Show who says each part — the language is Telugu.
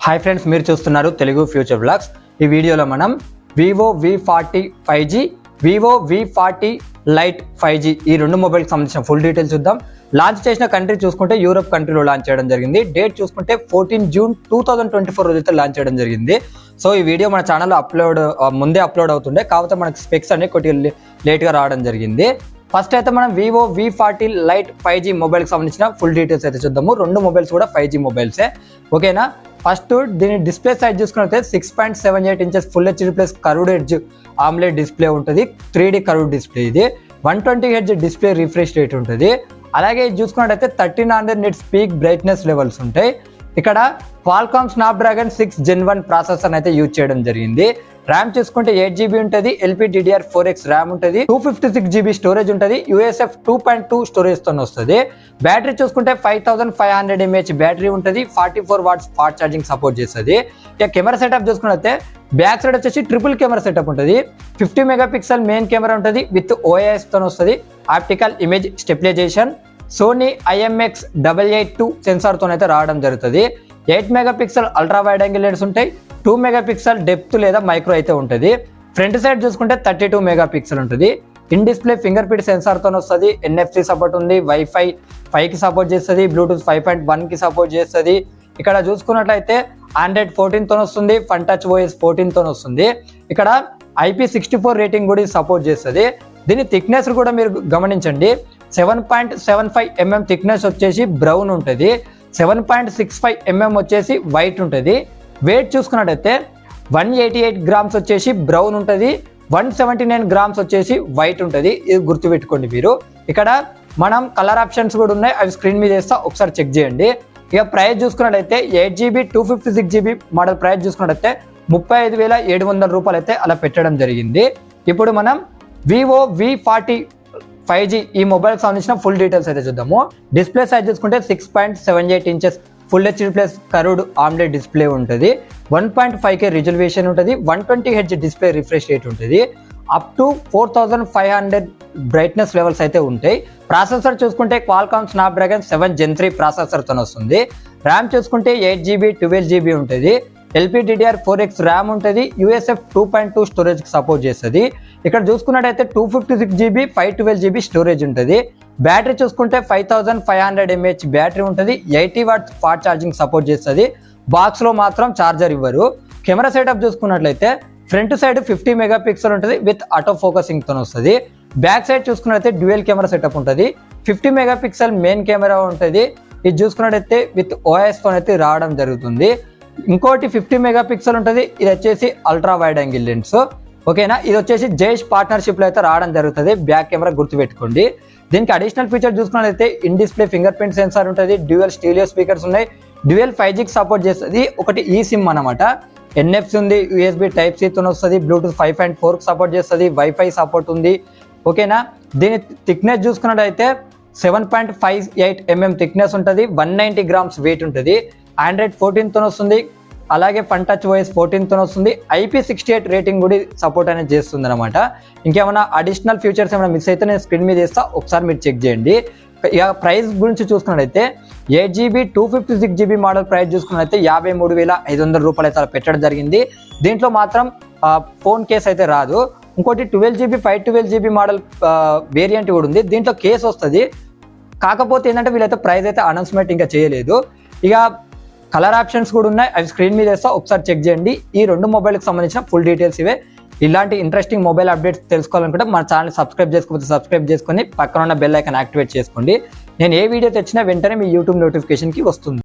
Speaker 1: హాయ్ ఫ్రెండ్స్, మీరు చూస్తున్నారు తెలుగు ఫ్యూచర్ బ్లాగ్స్. ఈ వీడియోలో మనం Vivo V40 5G, Vivo V40 light 5G ఈ రెండు మొబైల్కి సంబంధించిన ఫుల్ డీటెయిల్స్ చూద్దాం. లాంచ్ చేసిన కంట్రీ చూసుకుంటే యూరోప్ కంట్రీలో లాంచ్ చేయడం జరిగింది. డేట్ చూసుకుంటే 14 జూన్ 2024 రోజైతే లాంచ్ చేయడం జరిగింది. సో ఈ వీడియో మన ఛానల్లో ముందే అప్లోడ్ అవుతుండే, కాకపోతే మనకి స్పెక్స్ అన్ని కొద్దిగా లేట్గా రావడం జరిగింది. ఫస్ట్ అయితే మనం వివో V40 లైట్ 5G మొబైల్కి సంబంధించిన ఫుల్ డీటెయిల్స్ అయితే చూద్దాము. రెండు మొబైల్స్ కూడా 5G మొబైల్సే, ఓకేనా. ఫస్ట్ దీని డిస్ప్లే సైజ్ చూసుకున్నట్లయితే 6.78 inches full HD plus curved edge omelette display ఉంటుంది. 3D కర్వ్డ్ డిస్ప్లే ఇది. 120 హెర్ట్జ్ డిస్ప్లే రిఫ్రెష్ రేట్ ఉంటుంది. అలాగే ఇది చూసుకున్నట్టయితే 1300 నిట్స్ పీక్ బ్రైట్నెస్ లెవెల్స్ ఉంటాయి. ఇక్కడ క్వాల్కామ్ స్నాప్డ్రాగన్ 6 Gen 1 ప్రాసెసర్ అయితే యూజ్ చేయడం జరిగింది. ర్యామ్ చూసుకుంటే 8GB ఉంటుంది. LPDDR4X ర్యామ్ ఉంటుంది. 256GB స్టోరేజ్ ఉంటుంది. USF 2.2 స్టోరేజ్ తో వస్తుంది. బ్యాటరీ చూసుకుంటే 5500 mAh బ్యాటరీ ఉంటుంది. 44 వాట్స్ ఫాస్ట్ ఛార్జింగ్ సపోర్ట్ చేస్తుంది. ఇక కెమెరా సెటప్ చూసుకున్నట్లయితే బ్యాక్ సైడ్ వచ్చేసి ట్రిపుల్ కెమెరా సెటప్ ఉంటుంది. 50 మెగాపిక్సెల్ మెయిన్ కెమెరా ఉంటుంది విత్ OIS తో వస్తుంది. Optical image stabilisation, Sony IMX882 sensor తో అయితే రావడం జరుగుతుంది. 8 megapixel ultra wide angle lens ఉంటాయి. 2 మెగాపిక్సెల్ డెప్త్ లేదా మైక్రో అయితే ఉంటుంది. ఫ్రంట్ సైడ్ చూసుకుంటే 32 మెగాపిక్సెల్ ఉంటుంది. In display finger print censor తో వస్తుంది. NFC సపోర్ట్ ఉంది. Wi-Fi 5 కి సపోర్ట్ చేస్తుంది. బ్లూటూత్ 5.1 కి సపోర్ట్ చేస్తుంది. ఇక్కడ చూసుకున్నట్లయితే Android 14 తో వస్తుంది. ఫన్ టచ్ OS 14 తో వస్తుంది. ఇక్కడ IP64 రేటింగ్ కూడా సపోర్ట్ చేస్తుంది. దీని థిక్నెస్ కూడా మీరు గమనించండి. 7.75 mm థిక్నెస్ వచ్చేసి బ్రౌన్ ఉంటుంది. 7.65 mm వచ్చేసి వైట్ ఉంటుంది. వెయిట్ చూసుకున్నట్టయితే 188 గ్రామ్స్ వచ్చేసి బ్రౌన్ ఉంటుంది. 179 గ్రామ్స్ వచ్చేసి వైట్ ఉంటుంది. ఇది గుర్తుపెట్టుకోండి మీరు. ఇక్కడ మనం కలర్ ఆప్షన్స్ కూడా ఉన్నాయి, అవి స్క్రీన్ మీద వేస్తా, ఒకసారి చెక్ చేయండి. ఇక ప్రైస్ చూసుకున్నట్టయితే 8GB 256GB మోడల్ ప్రైస్ చూసుకున్నట్టయితే 35,700 రూపాయలు అయితే అలా పెట్టడం జరిగింది. ఇప్పుడు మనం వివో V40 5G ఈ మొబైల్ సంబంధించిన ఫుల్ డీటెయిల్స్ అయితే చూద్దాము. డిస్ప్లే సైజ్ చూసుకుంటే 6.78 inches full HD plus curved omelette display ఉంటుంది. 1.5K రిజల్యూషన్ ఉంటుంది. 120 హెర్ట్జ్ డిస్ప్లే రిఫ్రెష్ రేట్ ఉంటుంది. అప్ టు 4500 బ్రైట్నెస్ లెవెల్స్ అయితే ఉంటాయి. ప్రాసెసర్ చూసుకుంటే క్వాల్కామ్ స్నాప్డ్రాగన్ 7 Gen 3 ప్రాసెసర్ తో వస్తుంది. ర్యామ్ చూసుకుంటే 8GB 12GB ఉంటుంది. LPDDR4X ర్యామ్ ఉంటుంది. USF 2.2 స్టోరేజ్ కి సపోర్ట్ చేస్తుంది. ఇక్కడ చూసుకున్నట్టయితే 256GB 512GB స్టోరేజ్ ఉంటుంది. బ్యాటరీ చూసుకుంటే 5500 mAh బ్యాటరీ ఉంటుంది. 80 వాట్స్ ఫాస్ట్ ఛార్జింగ్ సపోర్ట్ చేస్తుంది. బాక్స్ లో మాత్రం ఛార్జర్ ఇవ్వరు. కెమెరా సెటప్ చూసుకున్నట్లయితే ఫ్రంట్ సైడ్ 50 మెగాపిక్సెల్ ఉంటుంది విత్ ఆటో ఫోకసింగ్ తో వస్తుంది. బ్యాక్ సైడ్ చూసుకున్నట్లయితే డ్యూయల్ కెమెరా సెటప్ ఉంటుంది. 50 మెగాపిక్సెల్ మెయిన్ కెమెరా ఉంటుంది. ఇది చూసుకున్నట్టయితే విత్ OIS తో అయితే రావడం జరుగుతుంది. ఇంకోటి 50 మెగాపిక్సెల్ ఉంటుంది. ఇది వచ్చేసి అల్ట్రా వైడ్ యాంగిల్ లెన్స్, ఓకేనా. ఇది వచ్చేసి జైష్ పార్ట్నర్షిప్ లో అయితే రావడం జరుగుతుంది. బ్యాక్ కెమెరా గుర్తుపెట్టుకోండి. దీనికి అడిషనల్ ఫీచర్ చూసుకున్నట్లయితే in display finger print censor ఉంటుంది. డ్యూయల్ స్టీరియో స్పీకర్స్ ఉన్నాయి. డ్యూయల్ 5Gకి సపోర్ట్ చేస్తుంది. ఒకటి ఈ సిమ్ అనమాట. NFC ఉంది. USB Type-C తో వస్తుంది. బ్లూటూత్ 5.4 సపోర్ట్ చేస్తుంది. Wi-Fi సపోర్ట్ ఉంది, ఓకేనా. దీని థిక్నెస్ చూసుకున్నట్టయితే 7.58 mm థిక్నెస్ ఉంటుంది. 190 గ్రామ్స్ వెయిట్ ఉంటుంది. Android 14 తో వస్తుంది. అలాగే ఫన్ టచ్ OS 14 తో వస్తుంది. IP68 రేటింగ్ కూడా సపోర్ట్ అనేది చేస్తుంది అనమాట. ఇంకేమైనా అడిషనల్ ఫీచర్స్ ఏమైనా మిస్ అయితే నేను స్క్రీన్ మీద చేస్తా, ఒకసారి మీరు చెక్ చేయండి. ఇక ప్రైస్ గురించి చూసుకున్నట్టయితే 8GB 256GB మోడల్ ప్రైస్ చూసుకున్నట్టయితే 53,500 రూపాయలు అయితే పెట్టడం జరిగింది. దీంట్లో మాత్రం ఫోన్ కేస్ అయితే రాదు. ఇంకోటి 12GB 512GB మోడల్ వేరియంట్ కూడా ఉంది. దీంట్లో కేస్ వస్తుంది. కాకపోతే ఏంటంటే వీళ్ళైతే ప్రైస్ అయితే అనౌన్స్మెంట్ ఇంకా చేయలేదు. ఇక కలర్ ఆప్షన్స్ కూడా ఉన్నాయి, అవి స్క్రీన్ మీద వేస్తా, ఒకసారి చెక్ చేయండి. ఈ రెండు మొబైల్కి సంబంధించిన ఫుల్ డీటెయిల్స్ ఇవే. ఇలాంటి ఇంట్రెస్టింగ్ మొబైల్ అప్డేట్స్ తెలుసుకోవాలనుకుంటే మన ఛానల్ సబ్స్క్రైబ్ చేసుకోకపోతే సబ్స్క్రైబ్ చేసుకొని పక్కన ఉన్న బెల్ ఐకాన్ యాక్టివేట్ చేసుకోండి. నేను ఏ వీడియో తెచ్చినా వెంటనే మీ యూట్యూబ్ నోటిఫికేషన్కి వస్తుంది.